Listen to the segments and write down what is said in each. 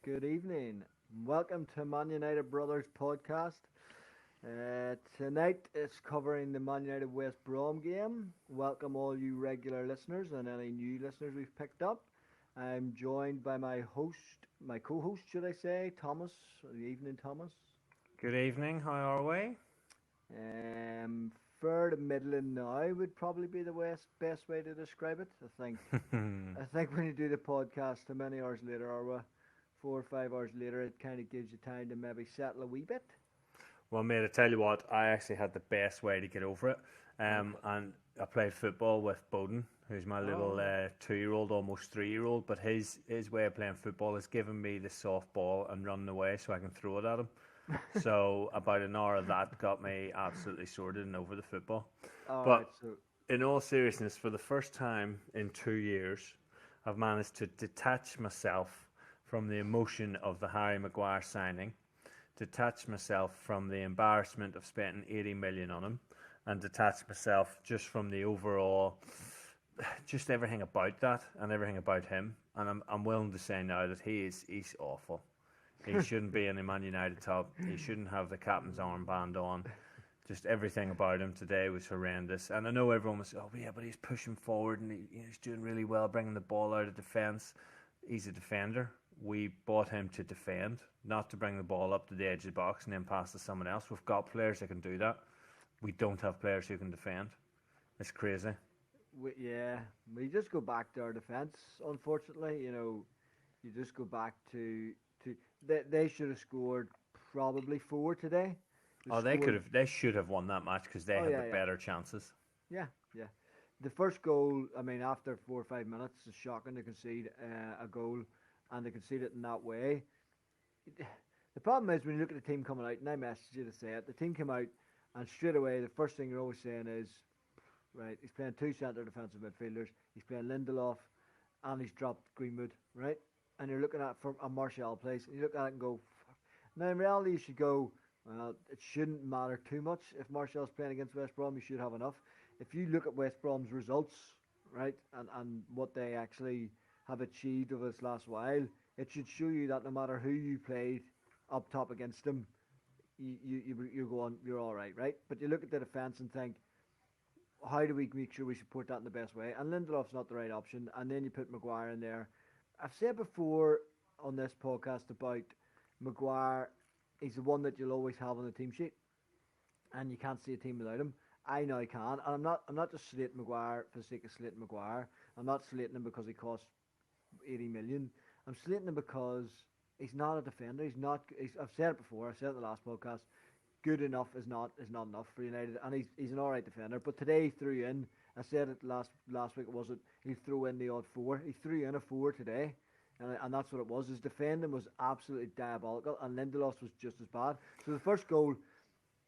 Good evening. Welcome to Man United Brothers podcast. Tonight it's covering the Man United West Brom game. Welcome all you regular listeners and any new listeners we've picked up. I'm joined by my co-host, should I say, Thomas. Good evening, Thomas. Good evening, how are we? Um, Fair to middling now would probably be the best way to describe it. I think when you do the podcast, how many hours later are we? 4 or 5 hours later, it kind of gives you time to maybe settle a wee bit. Well, mate, I tell you what, I actually had the best way to get over it. Okay. And I played football with Bowden, who's my little Oh. 2-year-old, almost 3-year-old. But his way of playing football is giving me the soft ball and running away so I can throw it at him. So about an hour of that got me absolutely sorted and over the football. All right. But So in all seriousness, for the first time in 2 years, I've managed to detach myself from the emotion of the Harry Maguire signing, detach myself from the embarrassment of spending 80 million on him, and detach myself just from the overall, just everything about that and everything about him. And I'm willing to say now that he's awful. He shouldn't be in a Man United top. He shouldn't have the captain's armband on. Just everything about him today was horrendous. And I know everyone was, oh yeah, but he's pushing forward and he's doing really well, bringing the ball out of defence. He's a defender. We bought him to defend, not to bring the ball up to the edge of the box and then pass to someone else. We've got players that can do that. We don't have players who can defend. It's crazy. yeah, we just go back to our defence. Unfortunately, you just go back to they should have scored probably four today. They Oh, scored. they should have won that match because they Oh had the yeah, yeah, better chances. yeah, yeah. The first goal, I mean, after 4 or 5 minutes, it's shocking to concede a goal, and to concede it in that way. The problem is when you look at the team coming out, and I messaged you to say it, the team came out, and straight away the first thing you're always saying is, right, he's playing two centre defensive midfielders, he's playing Lindelof, and he's dropped Greenwood, right? And you're looking at from a Martial place, and you look at it and go, fuck. Now in reality you should go, well, it shouldn't matter too much. If Martial's playing against West Brom, you should have enough. If you look at West Brom's results, right, and what they actually have achieved over this last while, it should show you that no matter who you played up top against them, you're going, you're all right, right? But you look at the defence and think, how do we make sure we support that in the best way? And Lindelof's not the right option. And then you put Maguire in there. I've said before on this podcast about Maguire. He's the one that you'll always have on the team sheet, and you can't see a team without him. I know I can, and I'm not just slating Maguire for the sake of slating Maguire. I'm not slating him because he cost 80 million. I'm slating him because he's not a defender. He's not. I've said it before. I said it in the last podcast. Good enough is not enough for United, and he's an all right defender. But today he threw in. I said it last week. Was it? He threw in the odd four. He threw in a four today, and that's what it was. His defending was absolutely diabolical, and Lindelof was just as bad. So the first goal,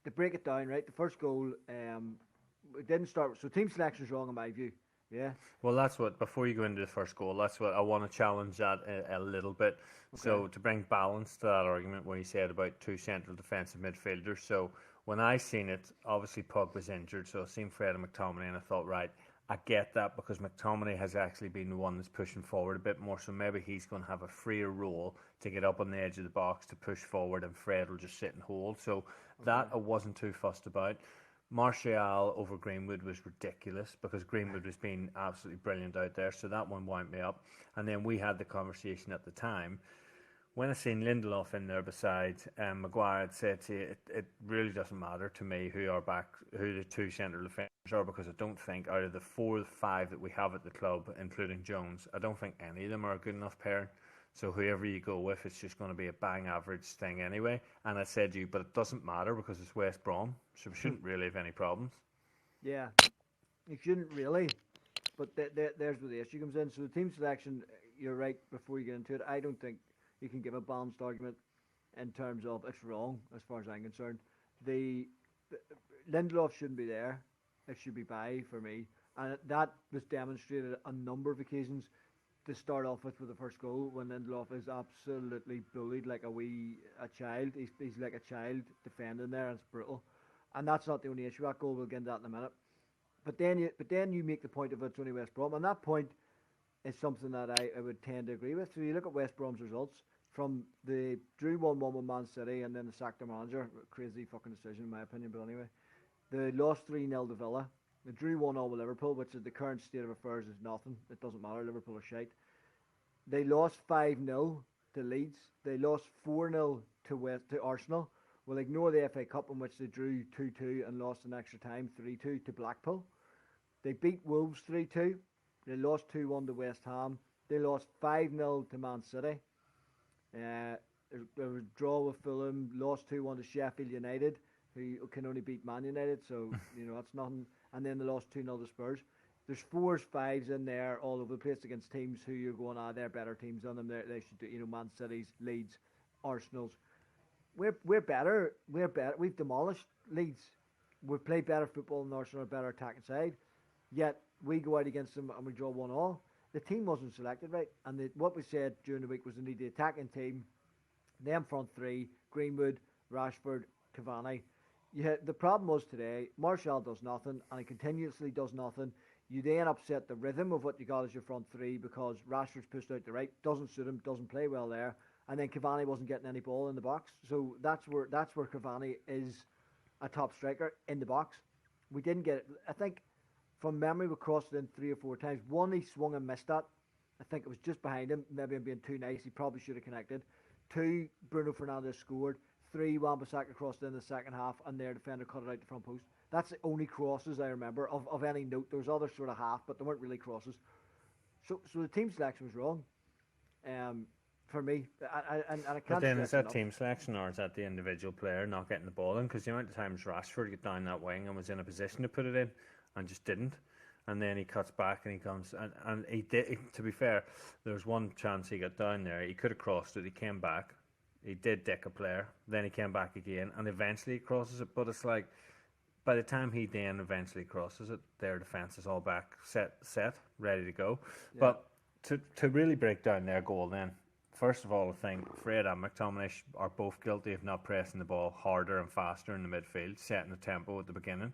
to break it down, right? The first goal, it didn't start. So team selection is wrong in my view. Yeah. Well, that's what, before you go into the first goal, that's what I want to challenge that a little bit. Okay. So, to bring balance to that argument, where you said about two central defensive midfielders. So, when I seen it, obviously Pug was injured, so I seen Fred and McTominay, and I thought, right, I get that because McTominay has actually been the one that's pushing forward a bit more, so maybe he's going to have a freer role to get up on the edge of the box to push forward, and Fred will just sit and hold. So, that Okay. I wasn't too fussed about. Martial over Greenwood was ridiculous because Greenwood was being absolutely brilliant out there, so that one wound me up. And then we had the conversation at the time. When I seen Lindelof in there beside Maguire, had said to you, it really doesn't matter to me who the two central defenders are, because I don't think out of the 4 or 5 that we have at the club, including Jones, I don't think any of them are a good enough pair. So whoever you go with, it's just going to be a bang average thing anyway. And I said to you, but it doesn't matter because it's West Brom, so we shouldn't really have any problems. Yeah. You shouldn't really. But there's where the issue comes in. So the team selection, you're right. Before you get into it, I don't think you can give a balanced argument in terms of it's wrong as far as I'm concerned. The Lindelof shouldn't be there. It should be by for me, and that was demonstrated a number of occasions. To start off with the first goal, when Lindelof is absolutely bullied like a child. He's like a child defending there, and it's brutal. And that's not the only issue. That goal, we'll get into that in a minute. But then you make the point of it's only West Brom, and that point is something that I would tend to agree with. So you look at West Brom's results: from the drew 1-1 with Man City and then they sacked their manager. Crazy fucking decision in my opinion, but anyway. They lost 3-0 to Villa. They drew 1-0 with Liverpool, which at the current state of affairs is nothing. It doesn't matter. Liverpool are shite. They lost 5-0 to Leeds. They lost 4-0 to Arsenal. We'll ignore the FA Cup in which they drew 2-2 and lost in extra time 3-2 to Blackpool. They beat Wolves 3-2. They lost 2-1 to West Ham. They lost 5-0 to Man City. There was a draw with Fulham. Lost 2-1 to Sheffield United, who can only beat Man United. So, that's nothing. And then they lost 2-0 to Spurs. There's 4s, 5s in there all over the place against teams who you're going, they're better teams than them. They should do, Man City's, Leeds, Arsenal's. We're better. We're better. We've demolished Leeds. We've played better football than Arsenal, a better attacking side. Yet we go out against them and we draw 1-1. The team wasn't selected right, and what we said during the week was they need the attacking team, them front three, Greenwood, Rashford, Cavani. The problem was today, Martial does nothing, and he continuously does nothing. You then upset the rhythm of what you got as your front three because Rashford's pushed out the right, doesn't suit him, doesn't play well there, and then Cavani wasn't getting any ball in the box. So that's where Cavani is a top striker in the box. We didn't get it. I think from memory we crossed it in 3 or 4 times. One he swung and missed that. I think it was just behind him. Maybe I'm being too nice. He probably should have connected. 2, Bruno Fernandes scored. 3, Wan-Bissaka crossed in the second half, and their defender cut it out the front post. That's the only crosses I remember of any note. There was other sort of half, but they weren't really crosses. So the team selection was wrong. For me, and I can't. But then is that team selection or is that the individual player not getting the ball in? Because the amount of times Rashford got down that wing and was in a position to put it in and just didn't, and then he cuts back and he comes and he did. To be fair, there was one chance he got down there. He could have crossed it. He came back. He did dick a player. Then he came back again and eventually he crosses it. But it's like by the time he then eventually crosses it, their defence is all back, set, ready to go. Yeah. But to really break down their goal then. First of all, I think Fred and McTominay are both guilty of not pressing the ball harder and faster in the midfield, setting the tempo at the beginning.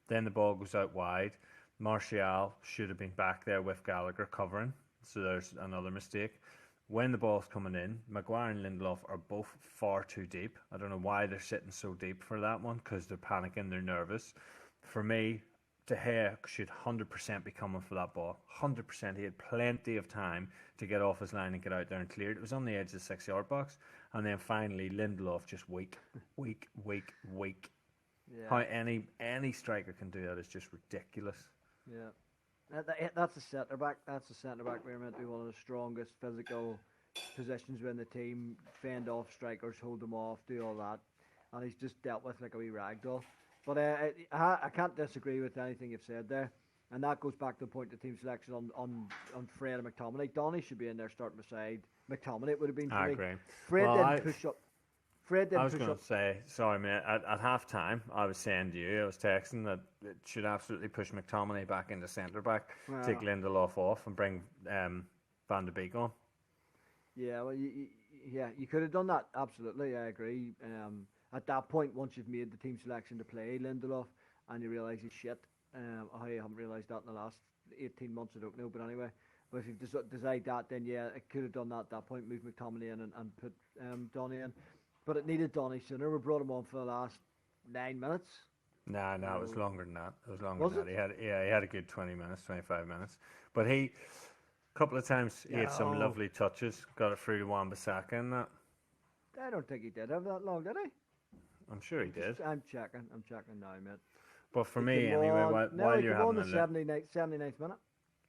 Then the ball goes out wide. Martial should have been back there with Gallagher covering, so there's another mistake. When the ball's coming in, Maguire and Lindelof are both far too deep. I don't know why they're sitting so deep for that one, because they're panicking, they're nervous. For me, De Gea should 100% be coming for that ball. 100%. He had plenty of time to get off his line and get out there and clear it. It was on the edge of the 6-yard box. And then finally, Lindelof just weak. Yeah. How any striker can do that is just ridiculous. Yeah. That's a centre-back. That's a centre-back. We're meant to be one of the strongest physical positions within the team. Fend off strikers, hold them off, do all that. And he's just dealt with like a wee ragdoll. But I can't disagree with anything you've said there. And that goes back to the point of team selection on Fred and McTominay. Donny should be in there starting beside McTominay. It would have been for I me. agree. Fred didn't push up. I was going to say, sorry, mate, at half-time, I was saying to you, I was texting that it should absolutely push McTominay back into centre-back, take Lindelof off and bring Van de Beek on. Yeah, well, you could have done that, absolutely, I agree. At that point, once you've made the team selection to play Lindelof and you realise he's shit, how you haven't realised that in the last 18 months, I don't know, but anyway. But if you've decided that, then yeah, it could have done that at that point, move McTominay in and put Donny in. But it needed Donny sooner. We brought him on for the last 9 minutes. No, it was longer than that. It was longer than that. He had a good 20 minutes, 25 minutes. But a couple of times, he had some lovely touches, got it through to Wan-Bissaka and that. I don't think he did have that long, did he? I'm sure he did. I'm checking now, mate. But for me, anyway, while you're having the 79th minute.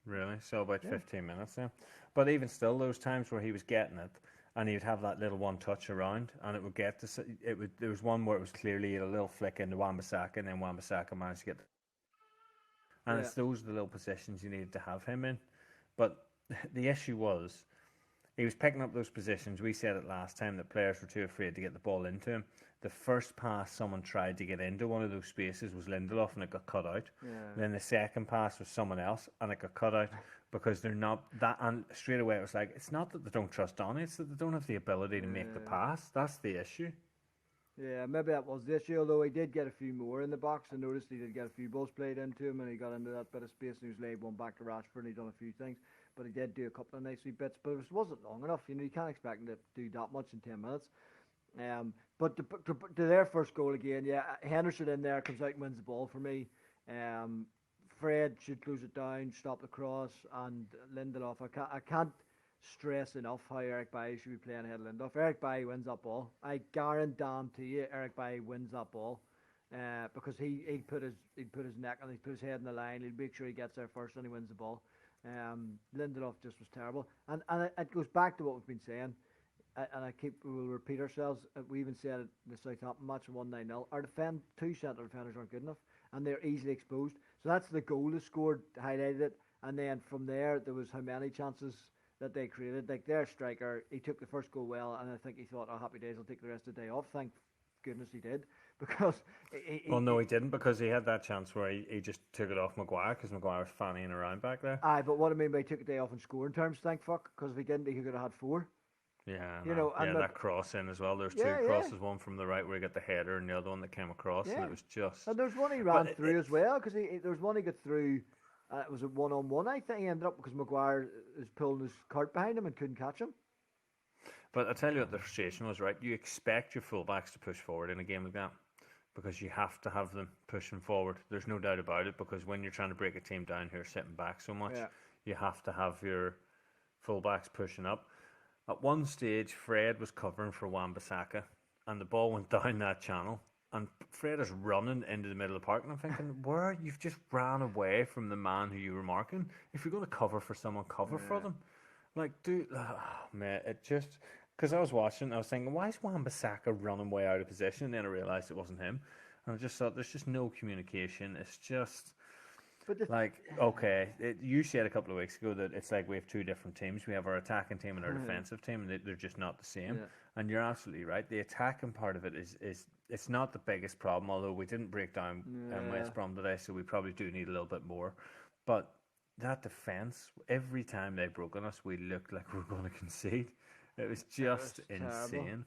Really? So about 15 minutes then. But even still, those times where he was getting it, and he would have that little one touch around, and it would get to there was one where it was clearly a little flick into Wan-Bissaka, and then Wan-Bissaka managed to get. And it's those the little positions you needed to have him in. But the issue was, he was picking up those positions. We said it last time that players were too afraid to get the ball into him. The first pass someone tried to get into one of those spaces was Lindelof, and it got cut out. Yeah. Then the second pass was someone else, and it got cut out because they're not that. And straight away it was like, it's not that they don't trust Donny, it's that they don't have the ability to make the pass. That's the issue. Yeah, maybe that was the issue, although he did get a few more in the box. I noticed he did get a few balls played into him, and he got into that bit of space, and he was laid one back to Rashford, and he done a few things. but he did do a couple of nice wee bits. But it wasn't long enough. You can't expect him to do that much in 10 minutes. But to their first goal again, yeah, Henderson in there comes out and wins the ball for me. Fred should close it down, stop the cross, and Lindelof. I can't stress enough how Eric Bailly should be playing ahead of Lindelof. Eric Bailly wins that ball. I guarantee you, Eric Bailly wins that ball. Because he'd put his neck and he'd put his head in the line. He'd make sure he gets there first and he wins the ball. Lindelof just was terrible, and it goes back to what we've been saying. And we'll repeat ourselves. We even said it in the Southampton match 1-9-0. Our two centre defenders aren't good enough, and they're easily exposed. So that's the goal they scored, highlighted it, and then from there was how many chances that they created. Like their striker, he took the first goal well, and I think he thought, "Oh, happy days, I'll take the rest of the day off." Thank goodness he did, because no, he didn't, because he had that chance where he just took it off Maguire, because Maguire was fannying around back there. Aye, but what I mean by took a day off in scoring terms, thank fuck, because if he didn't, he could have had 4. Yeah, and that cross in as well. There's two crosses, one from the right where he got the header, and the other one that came across, and it was just. And there's one he ran through as well, because there was one he got through. It was a 1-on-1. I think he ended up because Maguire is pulling his cart behind him and couldn't catch him. But I tell you what the frustration was, right? You expect your fullbacks to push forward in a game like that, because you have to have them pushing forward. There's no doubt about it, because when you're trying to break a team down who are sitting back so much, you have to have your fullbacks pushing up. At one stage, Fred was covering for Wan-Bissaka, and the ball went down that channel, and Fred is running into the middle of the park, and I'm thinking, you've just ran away from the man who you were marking. If you're going to cover for someone, cover for them. Like, dude, man, it just... Because I was watching, I was thinking, why is Wan-Bissaka running way out of position? And then I realised it wasn't him. And I just thought, there's just no communication. It's just... you said a couple of weeks ago that it's like we have two different teams. We have our attacking team and our defensive team, and they're just not the same. Yeah. And you're absolutely right. The attacking part of it is it's not the biggest problem, although we didn't break down West Brom today, so we probably do need a little bit more. But that defence, every time they broke on us, we looked like we were going to concede. It was just insane. Terrible.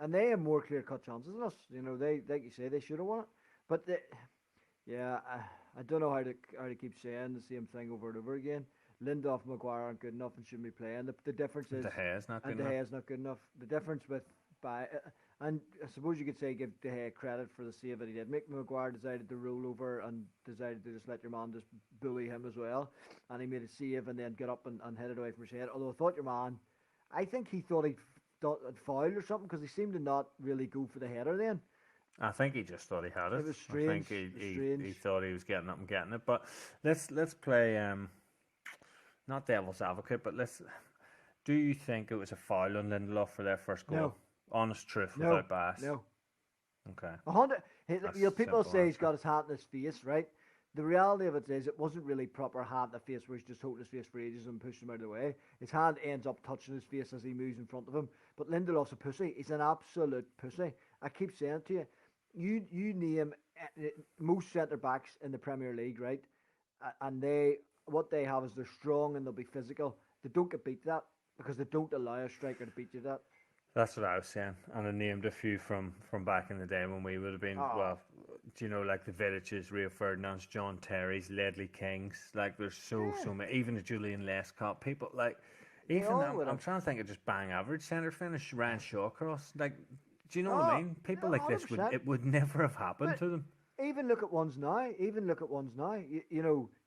And they have more clear-cut chances than us. They, like you say, they should have won it. But I don't know how to keep saying the same thing over and over again. Lindelof and Maguire aren't good enough and shouldn't be playing. The difference is... De Gea's not good enough. The difference with... And I suppose you could say give De Gea credit for the save that he did. Maguire decided to roll over and decided to just let your man just bully him as well. And he made a save and then get up and hit it away from his head. Although I thought your man... I think he thought he'd fouled or something, because he seemed to not really go for the header then. I think he just thought he had it. It was strange. I think he thought he was getting up and getting it. But let's play not devil's advocate, but do you think it was a foul on Lindelof for their first goal? No. Honest truth, without bias. No. Okay. People say he's got his hand in his face, right? The reality of it is it wasn't really proper hand in the face where he's just holding his face for ages and pushing him out of the way. His hand ends up touching his face as he moves in front of him. But Lindelof's a pussy. He's an absolute pussy. I keep saying to you, you name most centre-backs in the Premier League, right? And what they have is they're strong and they'll be physical. They don't get beat that because they don't allow a striker to beat you that. That's what I was saying, and I named a few from back in the day when we would have been, like the Vidiches, Rio Ferdinands, John Terry's, Ledley Kings, like there's so many, even the Julian Lescott, people, like, even I'm trying to think of just bang average centre finish, Ryan Shawcross, like, do you know what I mean? People like this, would never have happened to them. Even look at ones now,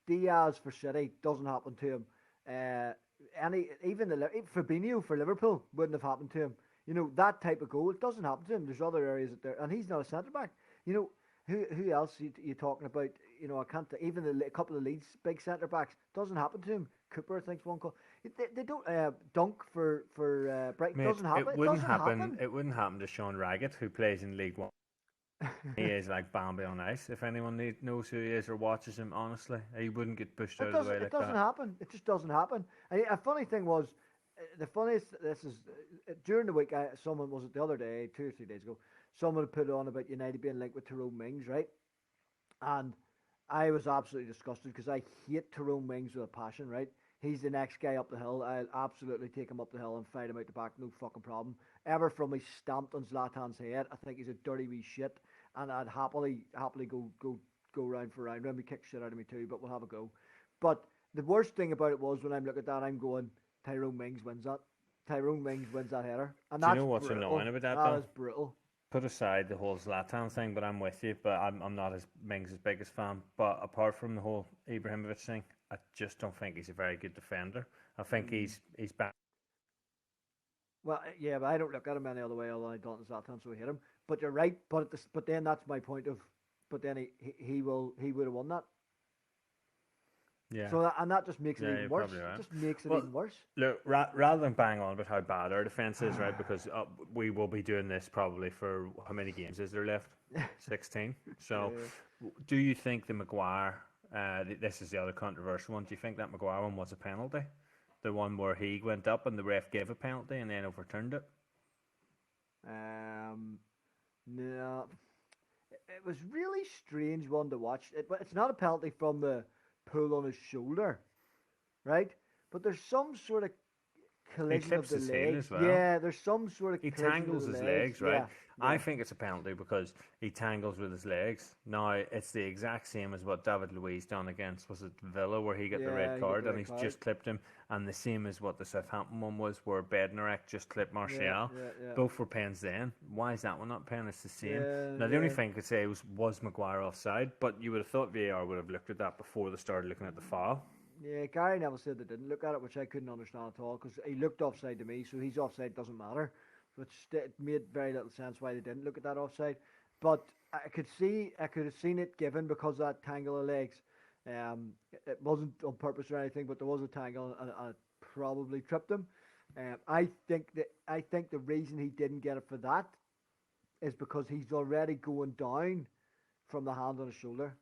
Diaz for City doesn't happen to him. Fabinho for Liverpool wouldn't have happened to him. That type of goal, it doesn't happen to him. There's other areas and he's not a centre back. Who else you talking about? I can't. Even a couple of Leeds big centre backs doesn't happen to him. Cooper, I think's one call. They don't Dunk for Brighton. Doesn't happen. It wouldn't happen. It wouldn't happen to Sean Raggett, who plays in League One. He is like Bambi on ice. If anyone knows who he is or watches him, honestly, he wouldn't get pushed out of the way like that. It doesn't happen. It just doesn't happen. And a funny thing was, the funniest. This is during the week. Someone was it the other day, 2 or 3 days ago. Someone had put on about United being linked with Tyrone Mings, right? And I was absolutely disgusted because I hate Tyrone Mings with a passion, right? He's the next guy up the hill. I'll absolutely take him up the hill and fight him out the back, no fucking problem. Ever from he stamped on Zlatan's head, I think he's a dirty wee shit, and I'd happily go round for round. Maybe kick shit out of me too, but we'll have a go. But the worst thing about it was when I'm looking at that, I'm going, Tyrone Mings wins that. Tyrone Mings wins that header, and Do you that's know what's brutal. annoying about that That though? is brutal. Put aside the whole Zlatan thing, but I'm with you. But I'm not as Mings' biggest fan. But apart from the whole Ibrahimovic thing, I just don't think he's a very good defender. I think Mm. he's back. Well, yeah, but I don't look at him any other way other than Dalton Zlatan, so I hate him. But you're right. But then that's my point of. But then he would have won that. Yeah, So and that just makes it yeah, even you're worse. probably It right. just makes it Well, even worse. look, rather than bang on about how bad our defense is, right? Because we will be doing this probably for how many games is there left? 16. So, Yeah. do you think the Maguire? This is the other controversial one. Do you think that Maguire one was a penalty? The one where he went up and the ref gave a penalty and then overturned it. No, it was really strange one to watch. It's not a penalty from the pull on his shoulder, right? But there's some sort of He collision of clips the his heel legs. as well. Yeah, there's some sort of He collision of tangles the his legs. legs, right? Yeah, I yeah, think it's a penalty because he tangles with his legs. Now it's the exact same as what David Luiz done against was it Villa where he got the yeah. red You get card the and red he's card. just clipped him, and the same as what the Southampton one was where Bednarek just clipped Yeah, Martial. yeah, yeah, Both were pens then. Why is that one not pen? It's the same. yeah, Now the only yeah. thing I could say was Maguire offside, but you would have thought VAR would have looked at that before they started looking at the foul. Yeah, Gary Neville said they didn't look at it, which I couldn't understand at all because he looked offside to me, so he's offside doesn't matter. It made very little sense why they didn't look at that offside. But I could have seen it given because of that tangle of legs. It wasn't on purpose or anything, but there was a tangle and it probably tripped him. I think the reason he didn't get it for that is because he's already going down from the hand on his shoulder.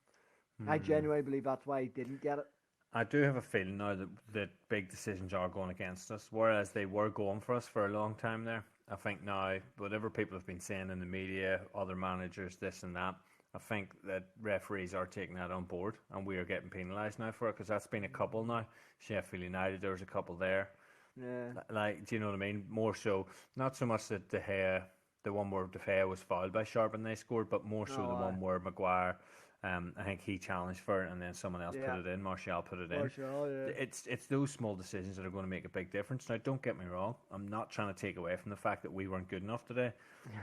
I Hmm. genuinely believe that's why he didn't get it. I do have a feeling now that big decisions are going against us, whereas they were going for us for a long time there. I think now, whatever people have been saying in the media, other managers, this and that, I think that referees are taking that on board and we are getting penalised now for it because that's been a couple now. Sheffield United, there was a couple there. Yeah. Like, do you know what I mean? More so, not so much that De Gea, the one where De Gea was fouled by Sharp and they scored, but more so No, the I. one where Maguire, I think he challenged for it and then someone else put Yeah. it in. Martial put it in. Martial, yeah. It's those small decisions that are going to make a big difference. Now, don't get me wrong. I'm not trying to take away from the fact that we weren't good enough today,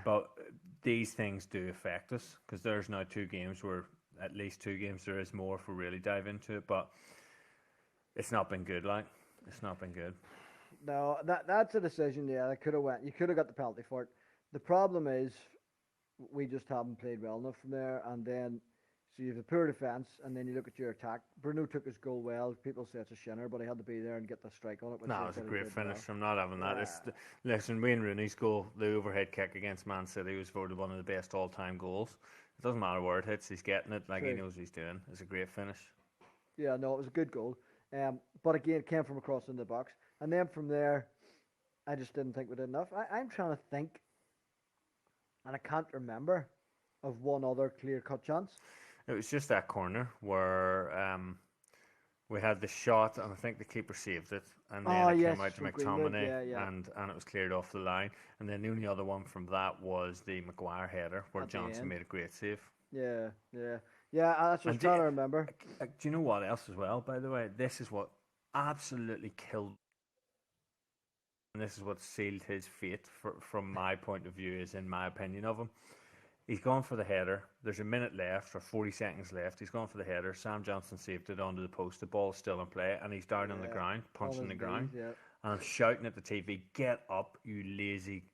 but these things do affect us because there's now two games where at least two games there is more if we really dive into it, but it's not been good. Like it's not been good. No, that's a decision. Yeah, that could have went. You could have got the penalty for it. The problem is we just haven't played well enough from there, and then so you have a poor defence, and then you look at your attack. Bruno took his goal well. People say it's a shinner, but he had to be there and get the strike on it, which No, he it was a thought he great did finish. well. I'm not having that. Yeah, Listen, Wayne Rooney's goal, the overhead kick against Man City, was voted one of the best all-time goals. It doesn't matter where it hits; he's getting it. Like he true. knows what he's doing. It's a great finish. Yeah, no, it was a good goal. But again, it came from across in the box, and then from there, I just didn't think we did enough. I'm trying to think, and I can't remember of one other clear-cut chance. It was just that corner where we had the shot, and I think the keeper saved it, and then Oh it yes, came out to from Greenwood. McTominay, Yeah, yeah. and it was cleared off the line. And then the only other one from that was the Maguire header, where At the Johnson end. made a great save. Yeah, yeah, yeah. That's what I was And trying to remember. do you know what else as well? By the way, this is what absolutely killed, and this is what sealed his fate from my point of view, is in my opinion of him. He's gone for the header. There's a minute left or 40 seconds left. He's gone for the header. Sam Johnson saved it onto the post. The ball's still in play, and he's down on the Yeah, ground, on punching his the knees. ground. Yeah, And I'm shouting at the TV, "Get up, you lazy!"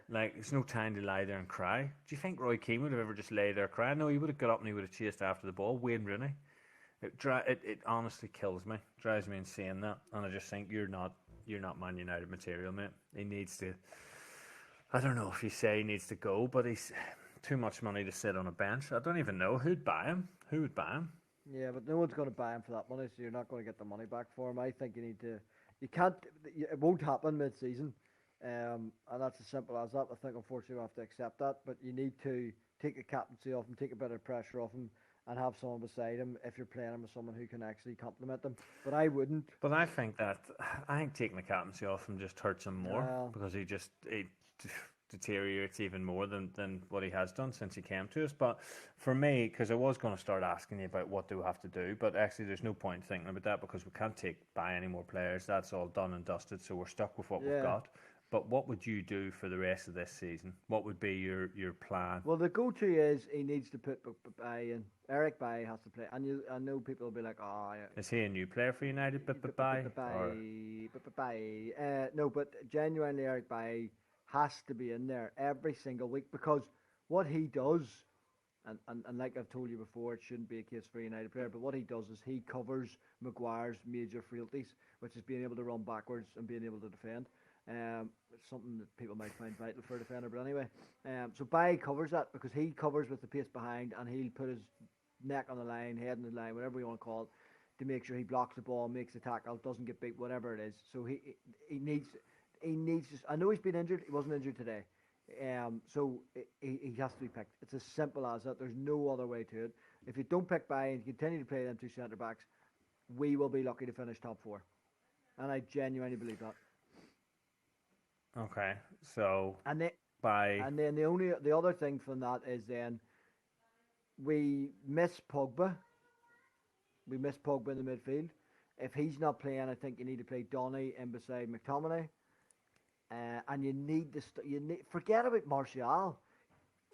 Like, there's no time to lie there and cry. Do you think Roy Keane would have ever just lay there crying? No, he would have got up and he would have chased after the ball. Wayne Rooney. It honestly kills me, drives me insane that, and I just think you're not Man United material, mate. He needs to. I don't know if you say he needs to go, but he's too much money to sit on a bench. I don't even know who'd buy him. Who would buy him? yeah. But no one's going to buy him for that money, so you're not going to get the money back for him. I think you need to. You can't. It won't happen mid-season, and that's as simple as that. I think unfortunately we have to accept that. But you need to take the captaincy off him, take a bit of pressure off him, and have someone beside him if you're playing him with someone who can actually complement him. But I wouldn't. But I think taking the captaincy off him just hurts him more Well, because he deteriorates even more than what he has done since he came to us. But for me, because I was going to start asking you about what do we have to do, but actually there's no point thinking about that because we can't buy any more players. That's all done and dusted, so we're stuck with what we've got. But what would you do for the rest of this season? What would be your plan? Well, the go-to is he needs to put Baye in. Eric Baye has to play. And I know people will be like, oh... Yeah. Is he a new player for United, Baye? No, but genuinely Eric Baye has to be in there every single week because what he does, and like I've told you before, it shouldn't be a case for a United player, but what he does is he covers Maguire's major frailties, which is being able to run backwards and being able to defend. It's something that people might find vital for a defender, but anyway. So Baye covers that because he covers with the pace behind and he'll put his neck on the line, head on the line, whatever you want to call it, to make sure he blocks the ball, makes the tackle, doesn't get beat, whatever it is. So he needs to, I know he's been injured, he wasn't injured today. So he has to be picked. It's as simple as that. There's no other way to it. If you don't pick Baye and continue to play them two centre backs, we will be lucky to finish top 4. And I genuinely believe that. Okay, so and then the other thing from that is then we miss Pogba. We miss Pogba in the midfield. If he's not playing, I think you need to play Donny in beside McTominay. And you need to forget about Martial.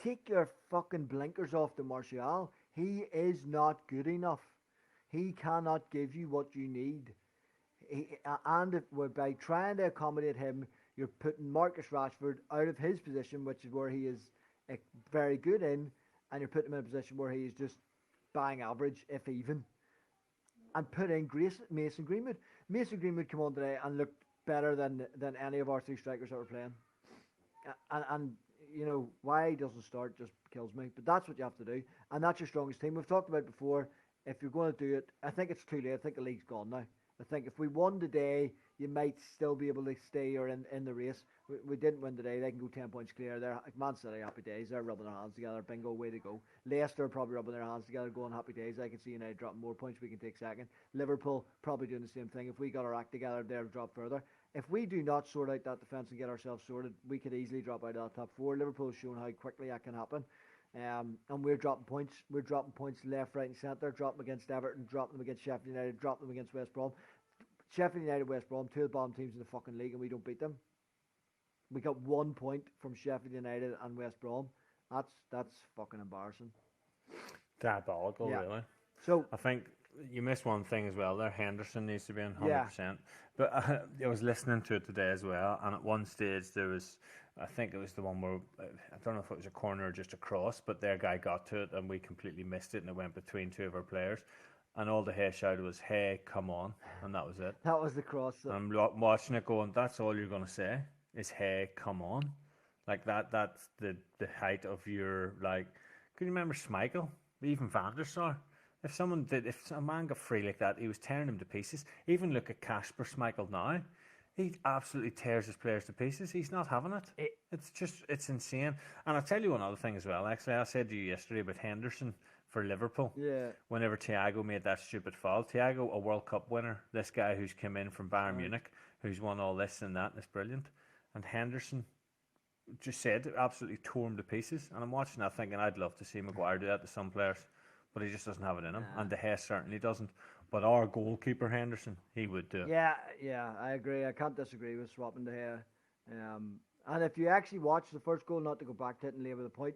Take your fucking blinkers off to Martial. He is not good enough. He cannot give you what you need. By trying to accommodate him, you're putting Marcus Rashford out of his position, which is where he is very good in, and you're putting him in a position where he is just bang average, if even. And put in Mason Greenwood. Mason Greenwood came on today and looked better than any of our 3 strikers that were playing. And you know, why he doesn't start just kills me. But that's what you have to do. And that's your strongest team. We've talked about it before. If you're going to do it, I think it's too late. I think the league's gone now. I think if we won today, you might still be able to stay or in the race. We didn't win today. They can go 10 points clear. They're Man City, happy days. They're rubbing their hands together. Bingo, way to go. Leicester probably rubbing their hands together, going happy days. I can see United dropping more points. We can take second. Liverpool probably doing the same thing. If we got our act together, they'll drop further. If we do not sort out that defence and get ourselves sorted, we could easily drop out of that top 4. Liverpool's shown how quickly that can happen. And we're dropping points. We're dropping points left, right, and centre. Dropping them against Everton, dropping them against Sheffield United, dropping them against West Brom. Sheffield United, West Brom, 2 of the bottom teams in the fucking league, and we don't beat them. We got 1 point from Sheffield United and West Brom. That's fucking embarrassing. Diabolical, really. So I think you missed one thing as well there. Henderson needs to be in 100%. But I was listening to it today as well, and at one stage there was, I think it was the one where, I don't know if it was a corner or just a cross, but their guy got to it and we completely missed it, and it went between 2 of our players. And all the hair shouted was, "Hey, come on," and that was it. That was the cross. I'm watching it going, that's all you're going to say is, "Hey, come on." Like that's the height of your, like, can you remember Schmeichel? Even Van der Sar? If a man got free like that, he was tearing him to pieces. Even look at Kasper Schmeichel now. He absolutely tears his players to pieces. He's not having it. It's insane. And I'll tell you one other thing as well. Actually, I said to you yesterday about Henderson for Liverpool. Yeah. Whenever Thiago made that stupid foul. Thiago, a World Cup winner. This guy who's come in from Bayern Munich, who's won all this and that, and it's brilliant. And Henderson just said absolutely tore him to pieces. And I'm watching that thinking I'd love to see Maguire do that to some players, but he just doesn't have it in him. And De Gea certainly doesn't. But our goalkeeper Henderson, he would do it. Yeah, I agree. I can't disagree with swapping De Gea. And if you actually watch the first goal, not to go back to it and labour the point,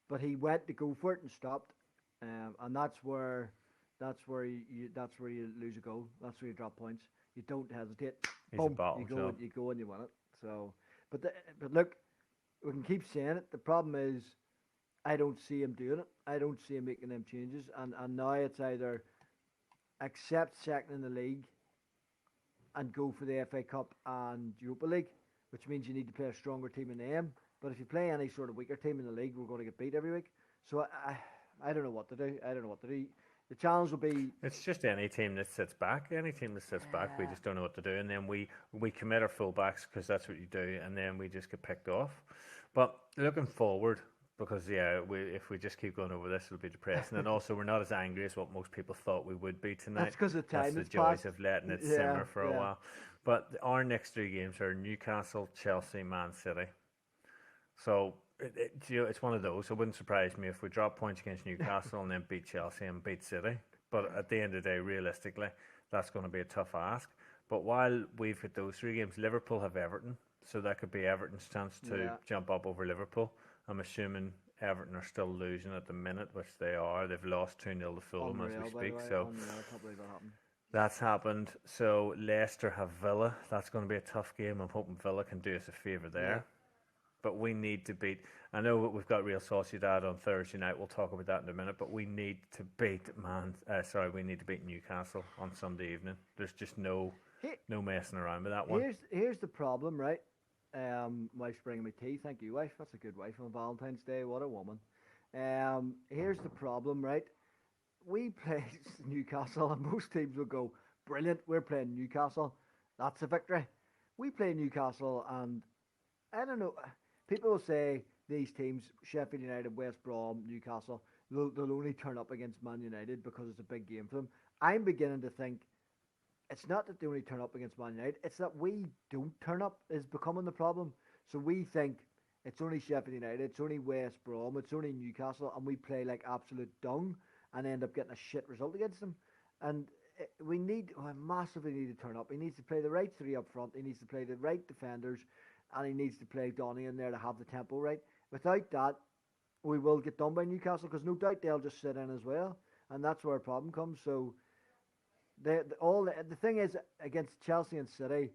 but he went to go for it and stopped. And that's where you lose a goal. That's where you drop points. You don't hesitate. Boom, you go and you win it. So, but look, we can keep saying it. The problem is, I don't see him doing it. I don't see him making them changes. And now it's either accept second in the league and go for the FA Cup and Europa League, which means you need to play a stronger team in them. But if you play any sort of weaker team in the league, we're going to get beat every week. So I don't know what to do. The challenge will be... It's just any team that sits back. Any team that sits back, we just don't know what to do. And then we commit our fullbacks because that's what you do. And then we just get picked off. But looking forward, because, if we just keep going over this, it'll be depressing. And also, we're not as angry as what most people thought we would be tonight. That's because of time. That's the joys of letting it simmer for a while. But our next 3 games are Newcastle, Chelsea, Man City. So it's one of those. It wouldn't surprise me if we drop points against Newcastle and then beat Chelsea and beat City. But at the end of the day, realistically, that's going to be a tough ask. But while we've got those 3 games, Liverpool have Everton, so that could be Everton's chance to jump up over Liverpool. I'm assuming Everton are still losing at the minute, which they are. They've lost 2-0 to Fulham as we speak. So that's happened. So Leicester have Villa. That's going to be a tough game. I'm hoping Villa can do us a favour there. Yeah. But we need to beat. I know we've got Real Sociedad on Thursday night. We'll talk about that in a minute. But we need to beat we need to beat Newcastle on Sunday evening. There's just no messing around with that one. Here's the problem, right? Wife's bringing me tea. Thank you, wife. That's a good wife on Valentine's Day. What a woman. Here's the problem, right? We play Newcastle, and most teams will go, brilliant, we're playing Newcastle. That's a victory. We play Newcastle, and I don't know. People will say these teams, Sheffield United, West Brom, Newcastle, they'll only turn up against Man United because it's a big game for them. I'm beginning to think it's not that they only turn up against Man United, it's that we don't turn up is becoming the problem. So we think it's only Sheffield United, it's only West Brom, it's only Newcastle, and we play like absolute dung and end up getting a shit result against them. And we massively need to turn up. He needs to play the right 3 up front, he needs to play the right defenders, and he needs to play Donny in there to have the tempo right. Without that, we will get done by Newcastle, because no doubt they'll just sit in as well, and that's where a problem comes. So the thing is, against Chelsea and City,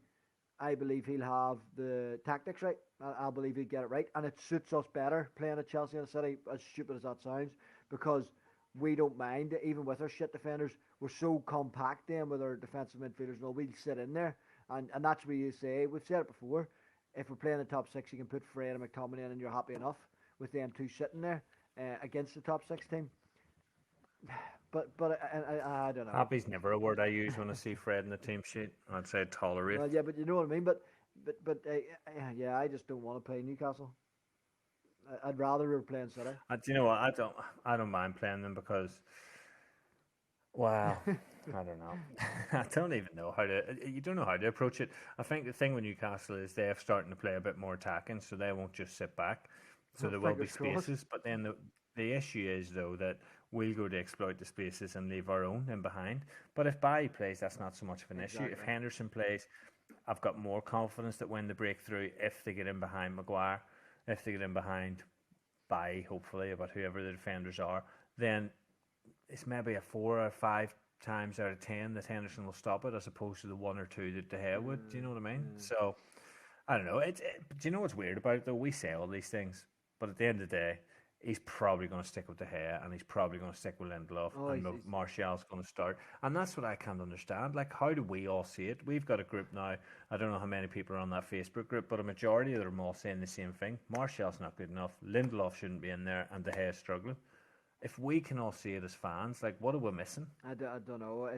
I believe he'll have the tactics right. I believe he'll get it right, and it suits us better playing at Chelsea and City, as stupid as that sounds, because we don't mind, even with our shit defenders, we're so compact then with our defensive midfielders and all, we'll sit in there, and that's what you say, we've said it before, if we're playing the top 6, you can put Fred and McTominay in and you're happy enough with them 2 sitting there against the top 6 team. But I don't know. Happy's never a word I use when I see Fred in the team sheet. I'd say tolerate. Well, yeah, but you know what I mean. But I just don't want to play Newcastle. I'd rather we were playing City. Do you know what? I don't mind playing them because, wow, I don't know. I don't even know how to. You don't know how to approach it. I think the thing with Newcastle is they're starting to play a bit more attacking, so they won't just sit back. So there will be spaces, but then the issue is though that we'll go to exploit the spaces and leave our own in behind. But if Bailly plays, that's not so much of an issue. If Henderson plays, I've got more confidence that when they break through, if they get in behind Maguire, if they get in behind Bailly, hopefully, about whoever the defenders are, then it's maybe a 4 or 5 times out of 10 that Henderson will stop it, as opposed to the 1 or 2 that De Gea would. Do you know what I mean? So, I don't know. Do you know what's weird about it, though? We say all these things, but at the end of the day, he's probably going to stick with De Gea, and he's probably going to stick with Lindelof, and Martial's going to start. And that's what I can't understand. Like, how do we all see it? We've got a group now. I don't know how many people are on that Facebook group, but a majority of them all saying the same thing. Martial's not good enough. Lindelof shouldn't be in there, and De Gea's struggling. If we can all see it as fans, like, what are we missing? I don't know.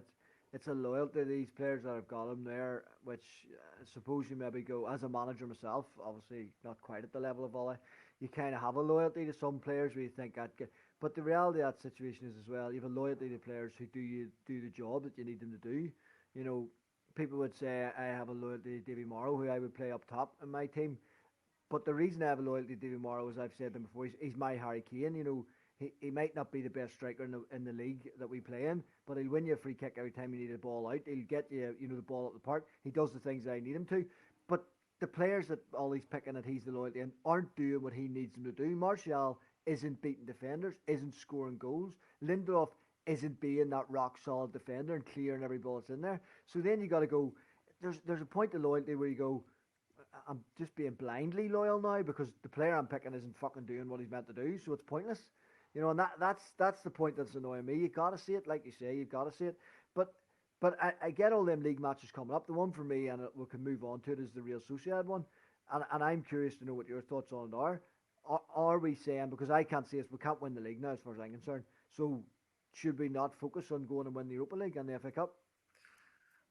It's a loyalty to these players that have got them there, which I suppose you maybe go, as a manager myself, obviously not quite at the level of Ollie, you kind of have a loyalty to some players where you think I'd get. But the reality of that situation is as well, you have a loyalty to players who do the job that you need them to do. You know, people would say I have a loyalty to Davy Morrow, who I would play up top in my team. But the reason I have a loyalty to Davy Morrow, as I've said to him before, he's my Harry Kane. You know, he might not be the best striker in the league that we play in, but he'll win you a free kick every time you need a ball out. He'll get you, the ball up the park. He does the things that I need him to. But the players that Ollie's picking that he's the loyalty in aren't doing what he needs them to do. Martial isn't beating defenders, isn't scoring goals. Lindelof isn't being that rock solid defender and clearing every ball that's in there. So then you got to go. There's a point of loyalty where you go, I'm just being blindly loyal now because the player I'm picking isn't fucking doing what he's meant to do, so it's pointless. You know, and that's the point that's annoying me. You got to see it, like you say, you got to see it. But I get all them league matches coming up. The one for me, and we can move on to it, is the Real Sociedad one. And I'm curious to know what your thoughts on it are. Are we saying, because I can't see us, we can't win the league now as far as I'm concerned, so should we not focus on going and win the Europa League and the FA Cup?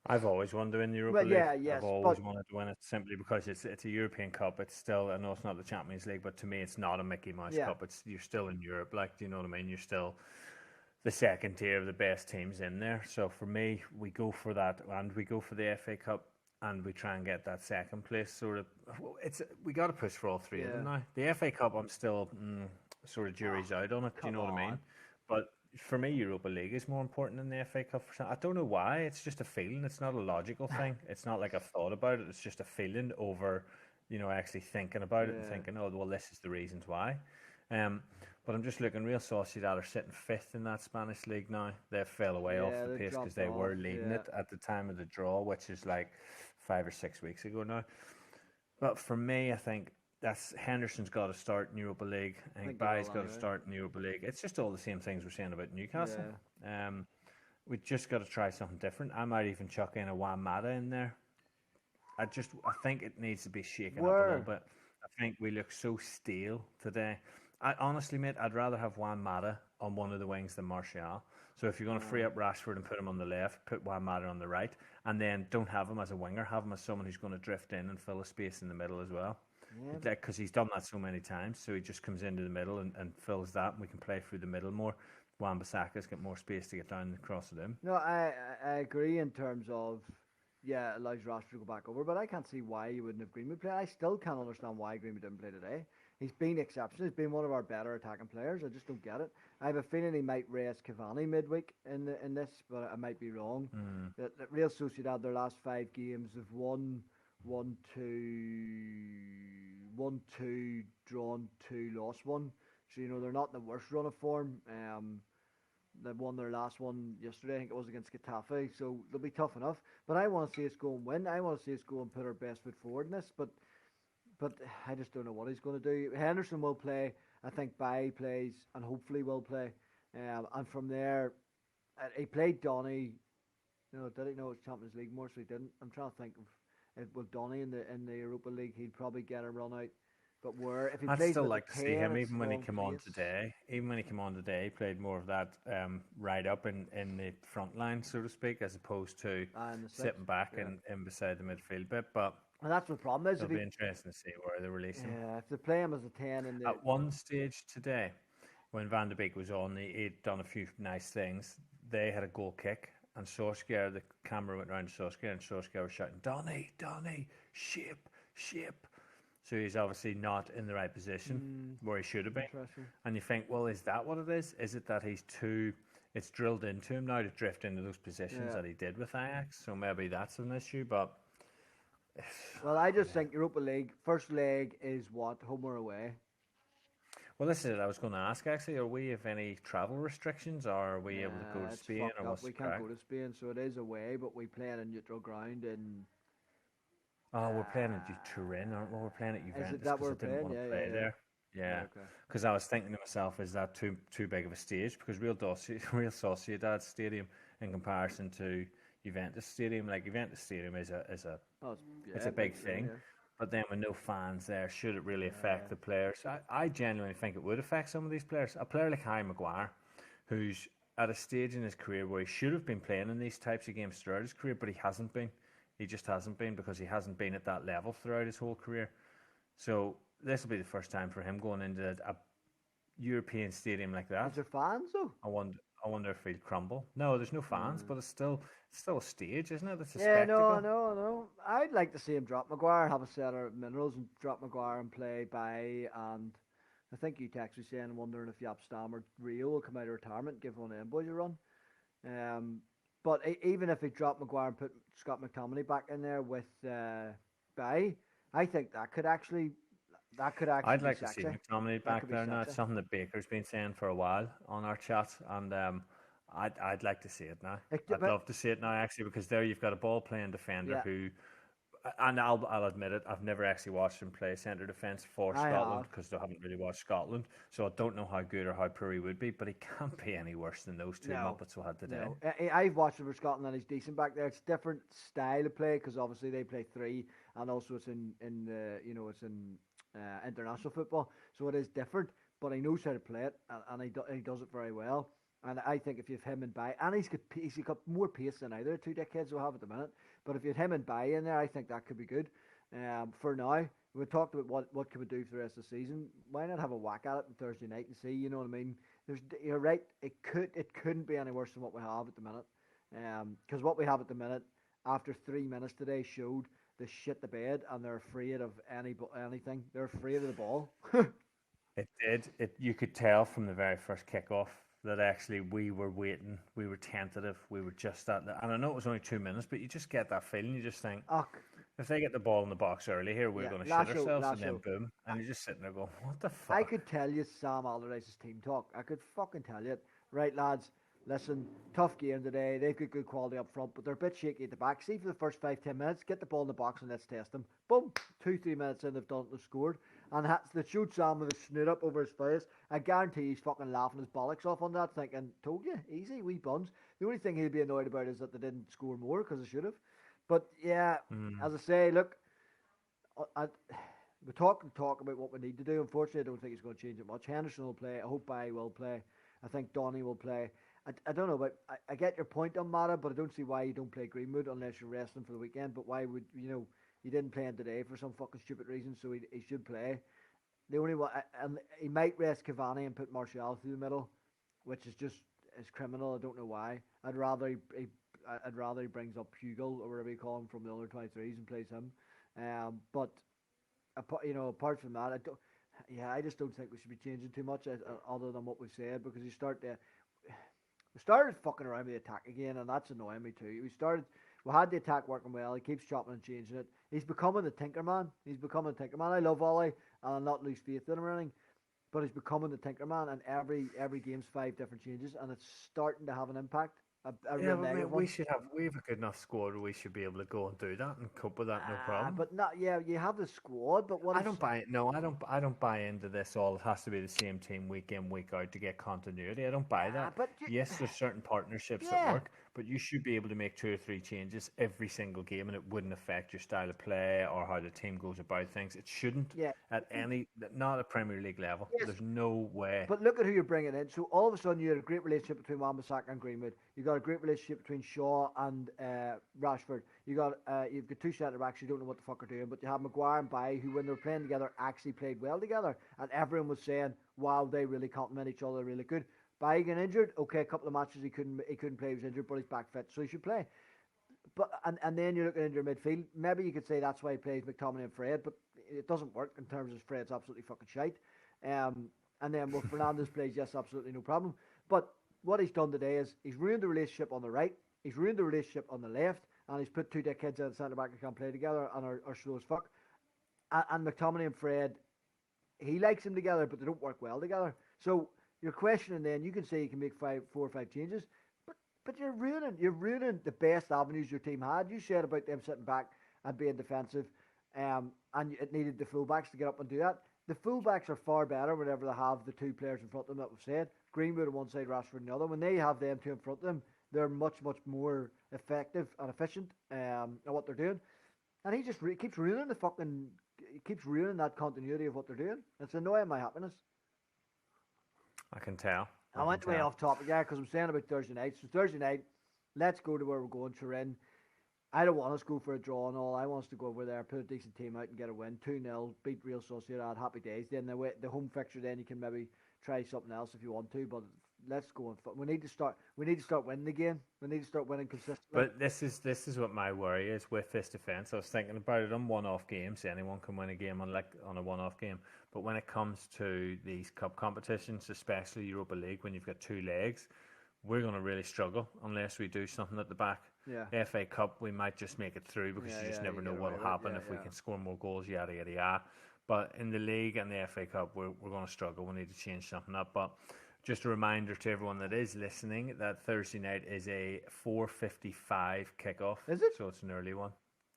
I've always wanted to win the Europa League. I've always wanted to win it simply because it's a European Cup. It's still, I know it's not the Champions League, but to me it's not a Mickey Mouse Cup. You're still in Europe, like, do you know what I mean? You're still the second tier of the best teams in there. So for me, we go for that, and we go for the FA Cup. and we try and get that second place. Sort of, we got to push for all three of them Yeah. now. The FA Cup, I'm still sort of jury's out on it. Do you Come know what I mean? on. But for me, Europa League is more important than the FA Cup. I don't know why. It's just a feeling. It's not a logical thing. It's not like I've thought about it. It's just a feeling over, actually thinking about it and Yeah. thinking, oh, well, this is the reasons why. Um, but I'm just looking. Real Sociedad are sitting fifth in that Spanish league now. They fell away off Yeah, the they pace because dropped they off. were leading Yeah. it at the time of the draw, which is like 5 or 6 weeks ago now. But for me, I think that's Henderson's got to start in Europa League. I I think think he Bay's will got to anyway. start in Europa League. It's just all the same things we're saying about Newcastle. Yeah. We just got to try something different. I might even chuck in a Juan Mata in there. I think it needs to be shaken up a little bit. I think we look so stale today. I honestly, mate, I'd rather have Juan Mata on one of the wings than Martial. So if you're going to free up Rashford and put him on the left, put Juan Mata on the right, and then don't have him as a winger, have him as someone who's going to drift in and fill a space in the middle as well. Yeah. Because he's done that so many times, so he just comes into the middle and fills that, and we can play through the middle more. Wan-Bissaka's got more space to get down across at him. No, I agree in terms of, yeah, it allows Rashford to go back over, but I can't see why you wouldn't have Greenwood play. I still can't understand why Greenwood didn't play today. He's been exceptional. He's been one of our better attacking players. I just don't get it. I have a feeling he might rest Cavani midweek in this, but I might be wrong. That Real Sociedad, their last 5 games, have won 1-2, drawn 2, lost 1. So they're not in the worst run of form. They won their last one yesterday. I think it was against Getafe, so they'll be tough enough. But I want to see us go and win. I want to see us go and put our best foot forward in this. But I just don't know what he's going to do. Henderson will play. I think Bailly plays, and hopefully will play. And from there, he played Donny. Did he know it's Champions League more? So he didn't. I'm trying to think of with Donny in the Europa League, he'd probably get a run out. But if he I'd plays still with like the to see 10, him, it's even when he long came on pace. today. Even when he came on today, he played more of that right up in the front line, so to speak, as opposed to In the sitting six, back yeah. in beside the midfield bit. But And that's the problem is it'll be interesting to see where they release him. if they play him as a 10 in the At one stage today, when Van de Beek was on, he'd done a few nice things. They had a goal kick, and Solskjaer, the camera went round to Solskjaer, and Solskjaer was shouting, Donny, shape. So he's obviously not in the right position where he should have been. And you think, well, is that what it is? Is it that it's drilled into him now to drift into those positions that he did with Ajax? So maybe that's an issue, but... Well, I just think Europa League, first leg is what? Home or away? Well, this is it. I was going to ask, actually, are we have any travel restrictions, or are we able to go to It's Spain, fucked or up. what's We the can't crack? go to Spain, so it is away, but we play it in neutral ground in... Oh, we're playing at Turin, aren't we? We're playing at Juventus Is it that because we're I didn't playing? want to Yeah, play yeah. there. Yeah, Okay. because I was thinking to myself, is that too big of a stage? Because Real Sociedad Stadium, in comparison to Juventus Stadium, like Juventus Stadium is a Oh, it's a big thing. yeah. But then with no fans there, should it really affect the players? I genuinely think it would affect some of these players. A player like Harry Maguire, who's at a stage in his career where he should have been playing in these types of games throughout his career, but he hasn't been. He just hasn't been because he hasn't been at that level throughout his whole career. So this will be the first time for him going into a European stadium like that. Is there fans, though? I wonder if he'd crumble. No, there's no fans, but it's still a stage, isn't it? It's a Yeah, spectacle. no. I'd like to see him drop Maguire, have a set of minerals, and drop Maguire and play by. And I think you text me saying, wondering if Yap Stam or Rio will come out of retirement, give one of them boys a run. But even if he dropped Maguire and put Scott McTominay back in there with Bay, I think that could actually I'd like be to see sexy. McTominay That back could be there now. It's sexy. something that Baker's been saying for a while on our chat, and I'd like to see it now. I'd love to see it now, actually, because there you've got a ball playing defender Yeah. who, and I'll admit it, I've never actually watched him play centre defence for I Scotland have. because I haven't really watched Scotland, so I don't know how good or how poor he would be, but he can't be any worse than those two No. Muppets we had today. No, I've watched him for Scotland and he's decent back there. It's different style of play because obviously they play 3 and also it's in it's in international football, so it is different. But he knows how to play it and he does it very well. And I think if you have him and Bay, and he's got more pace than either two dickheads will have at the minute. But if you had him and Bay in there, I think that could be good. For now, we talked about what could we do for the rest of the season. Why not have a whack at it on Thursday night and see? You know what I mean? You're right. It couldn't be any worse than what we have at the minute. Because what we have at the minute, after 3 minutes today showed the shit the bed and they're afraid of anything. They're afraid of the ball. It did. You could tell from the very first kickoff that actually we were waiting, we were tentative, we were just that. And I know it was only 2 minutes, but you just get that feeling. You just think, Ugh, if they get the ball in the box early here, we're yeah, going to shit Lasso, ourselves, and then Lasso. boom, and you're just sitting there going, what the I fuck? could tell you Sam Allardyce's team talk. I could fucking tell you it. Right, lads, listen, tough game today. They've got good quality up front, but they're a bit shaky at the back. See, for the first 5-10 minutes, get the ball in the box and let's test them. Boom, 2-3 minutes in, they've scored. And they showed Sam with a snoot up over his face. I guarantee he's fucking laughing his bollocks off on that, thinking, told you, easy, wee buns. The only thing he'll be annoyed about is that they didn't score more, because they should have. But yeah, as I say, look, we talk about what we need to do. Unfortunately, I don't think it's going to change it much. Henderson will play. I hope Barry will play. I think Donny will play. I don't know, but I get your point on Mata, but I don't see why you don't play Greenwood unless you're resting for the weekend. But why would you didn't play him today for some fucking stupid reason, so he should play. The only one, and he might rest Cavani and put Martial through the middle, which is criminal. I don't know why. I'd rather he brings up Hugel or whatever you call him from the under 23s and plays him. But apart from that, I just don't think we should be changing too much other than what we've said, because we started fucking around with the attack again, and that's annoying me too. We had the attack working well. He keeps chopping and changing it. He's becoming the Tinkerman. I love Ollie, and I'll not lose faith in him or anything, but he's becoming the Tinkerman, and every game's 5 different changes, and it's starting to have an impact. Yeah, but we have a good enough squad where we should be able to go and do that and cope with that, no problem. But not, yeah, you have the squad, but I don't buy into this. All it has to be the same team week in, week out to get continuity. I don't buy that. Yes, there's certain partnerships that work, but you should be able to make 2 or 3 changes every single game, and it wouldn't affect your style of play or how the team goes about things. It shouldn't not at Premier League level. Yes. There's no way. But look at who you're bringing in. So all of a sudden you had a great relationship between Wan-Bissaka and Greenwood. You got a great relationship between Shaw and Rashford. You've got 2 centre backs who don't know what the fuck they're doing, but you have Maguire and Bailly, who when they were playing together actually played well together, and everyone was saying, wow, they really complement each other really good. Bailly getting injured, okay, a couple of matches he couldn't play, he was injured, but he's back fit, so he should play. But and then you're looking into your midfield. Maybe you could say that's why he plays McTominay and Fred, but it doesn't work in terms of Fred's absolutely fucking shite. And then Fernandes plays, yes, absolutely no problem. But what he's done today is he's ruined the relationship on the right, he's ruined the relationship on the left, and he's put 2 dickheads at the centre back who can't play together and are slow as fuck. And McTominay and Fred, he likes them together, but they don't work well together. So you're questioning then, you can say you can make 4 or 5 changes, but you're ruining the best avenues your team had. You said about them sitting back and being defensive, and it needed the fullbacks to get up and do that. The fullbacks are far better whenever they have the 2 players in front of them that we've said. Greenwood on one side, Rashford on the other. When they have them 2 in front of them, they're much, much more effective and efficient at what they're doing. And he just keeps ruining that continuity of what they're doing. It's annoying my happiness. I can tell. I went way off topic, because I'm saying about Thursday night. So Thursday night, let's go to where we're going, Turin. I don't want us to go for a draw and all. I want us to go over there, put a decent team out and get a win. 2-0, beat Real Sociedad, happy days. Then the home fixture, then you can maybe try something else if you want to, but let's go. We need to start winning again. We need to start winning consistently. But this is what my worry is with this defence. I was thinking about it on one-off games. Anyone can win a game on a one-off game. But when it comes to these cup competitions, especially Europa League, when you've got 2 legs, we're going to really struggle unless we do something at the back. Yeah. FA Cup, we might just make it through because you just never know what will happen if we can score more goals, yada, yada, yada. But in the league and the FA Cup, we're going to struggle. We need to change something up. But just a reminder to everyone that is listening that Thursday night is a 4:55 kickoff. Is it? So it's an early one.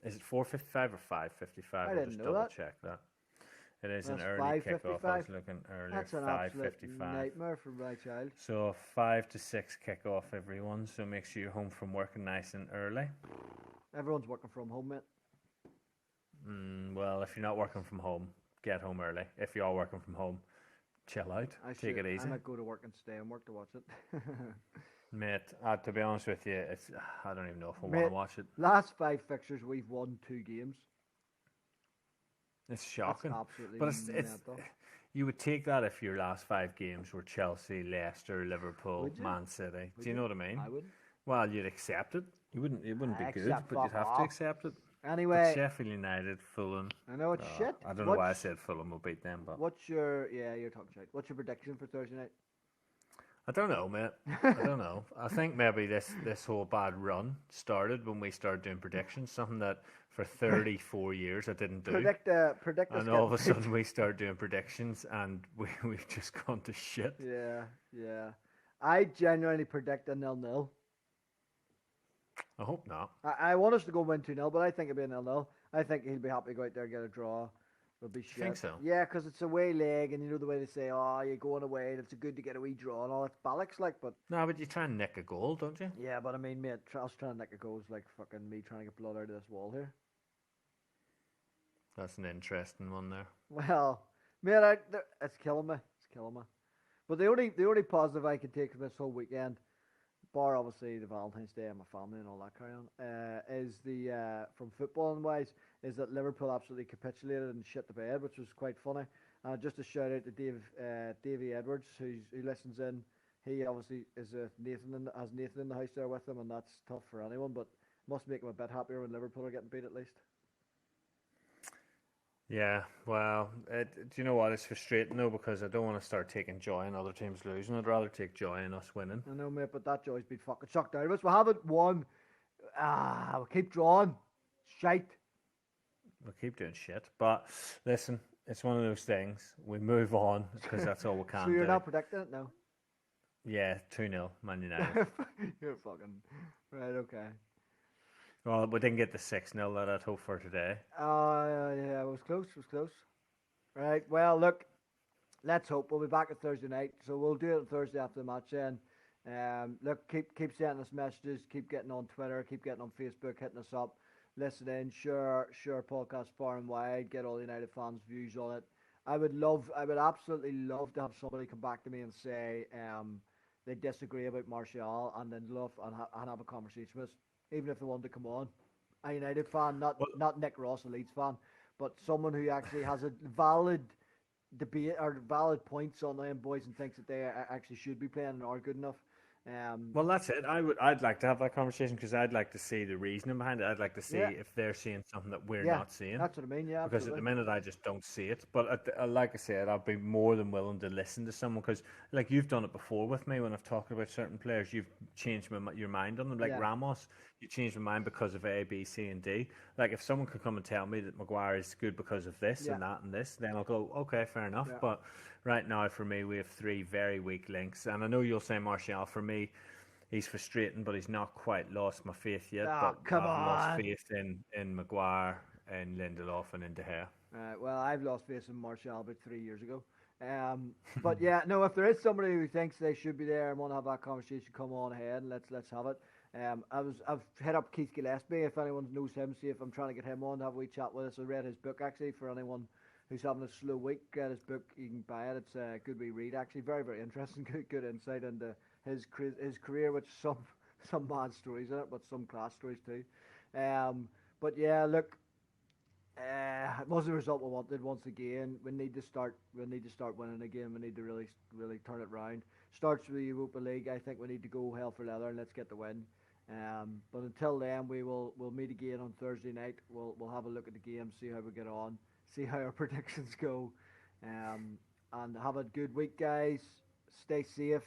Is it 4:55 or 5:55? I didn't know that. Check that. It is That's an early kickoff. I was 5:55. looking earlier. That's an absolute nightmare for my child. So 5 to 6 kickoff, everyone. So make sure you're home from work nice and early. Everyone's working from home, mate. Well, if you're not working from home, get home early. If you are working from home, chill out. Take it easy. I might go to work and stay and work to watch it. Mate, to be honest with you, I don't even know if I want to watch it. Last 5 fixtures, we've won 2 games. It's shocking. That's absolutely but it's you would take that if your last 5 games were Chelsea, Leicester, Liverpool, Man City. Do you know what I mean? I would. Well, you'd accept it. It wouldn't be good, Except but you'd fuck have to off. accept it. But Anyway, Sheffield United, Fulham. I know it's shit. I don't know why I said Fulham will beat them, but What's your you're talking shit. What's your prediction for Thursday night? I don't know, mate. I don't know. I think maybe this whole bad run started when we started doing predictions, something that for 34 years I didn't do. Predict us And all of a getting sudden we started doing predictions and we've just gone to shit. beat. Yeah. I genuinely predict a 0-0. I hope not. I want us to go win 2-0, but I think it'll be a 0-0. I think he'll be happy to go out there and get a draw. It'll be shit. Think so? Yeah, because it's away leg, and you know the way they say, oh, you're going away, and it's good to get a wee draw and all. It's bollocks, like, but No, but you try and nick a goal, don't you? yeah, but I mean, mate, us trying to nick a goal is like fucking me trying to get blood out of this wall here. That's an interesting one there. Well, mate, it's killing me. It's killing me. But the only positive I can take from this whole weekend, bar obviously the Valentine's Day and my family and all that carry on, is the from footballing wise, is that Liverpool absolutely capitulated and shit the bed, which was quite funny. Just a shout out to Davey Edwards, who listens in. He obviously has Nathan in the house there with him, and that's tough for anyone, but must make him a bit happier when Liverpool are getting beat at least. Yeah, well, do you know what? It's frustrating though because I don't want to start taking joy in other teams losing. I'd rather take joy in us winning. I know, mate, but that joy's been fucking sucked out of us. We haven't won. We keep drawing. Shite. We'll keep doing shit. But listen, it's one of those things. We move on because that's all we can So you're do. not predicting it? No. Yeah, 2-0, Man United. You're fucking... Right, okay. Well, we didn't get the 6-0 that I'd hoped for today. Yeah, it was close. Right, well, look, let's hope. We'll be back on Thursday night, so we'll do it on Thursday after the match then. Look, keep sending us messages, keep getting on Twitter, keep getting on Facebook, hitting us up, listen in, share podcast far and wide, get all the United fans' views on it. I would absolutely love to have somebody come back to me and say they disagree about Martial and then and have a conversation with us, even if they want to come on. A United fan, not Nick Ross, a Leeds fan, but someone who actually has a valid debate or valid points on them boys and thinks that they actually should be playing and are good enough. Well, that's it. I'd like to have that conversation because I'd like to see the reasoning behind it. I'd like to see if they're seeing something that we're not seeing. That's what I mean. Yeah, because at the minute I just don't see it. But like I said, I'll be more than willing to listen to someone because, like you've done it before with me when I've talked about certain players, you've changed your mind on them. Like Ramos, you changed my mind because of A, B, C, and D. Like if someone could come and tell me that Maguire is good because of this and that and this, then I'll go, okay, fair enough. Yeah. But right now, for me, we have three very weak links, and I know you'll say Martial. For me, he's frustrating, but he's not quite lost my faith yet. Oh, but I've lost faith in Maguire and Lindelof and in De Gea. Well, I've lost faith in Martial about 3 years ago. But yeah, no, if there is somebody who thinks they should be there and want to have that conversation, come on ahead and let's have it. I've hit up Keith Gillespie. If anyone knows him, see if I'm trying to get him on to have a wee chat with us. I read his book actually for anyone who's having a slow week. Get his book, you can buy it. It's a good wee read actually. Very, very interesting. Good insight into his career, with some bad stories in it, but some class stories too. But yeah, look, it wasn't the result we wanted. Once again, we need to start winning again. We need to really turn it round. Starts with the Europa League. I think we need to go hell for leather and let's get the win. But until then, we'll meet again on Thursday night. We'll have a look at the game, see how we get on, see how our predictions go, and have a good week, guys. Stay safe,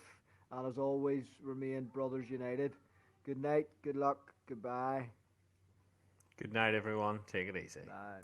and as always, remain brothers united. Good night, good luck, goodbye. Good night, everyone. Take it easy. Bye.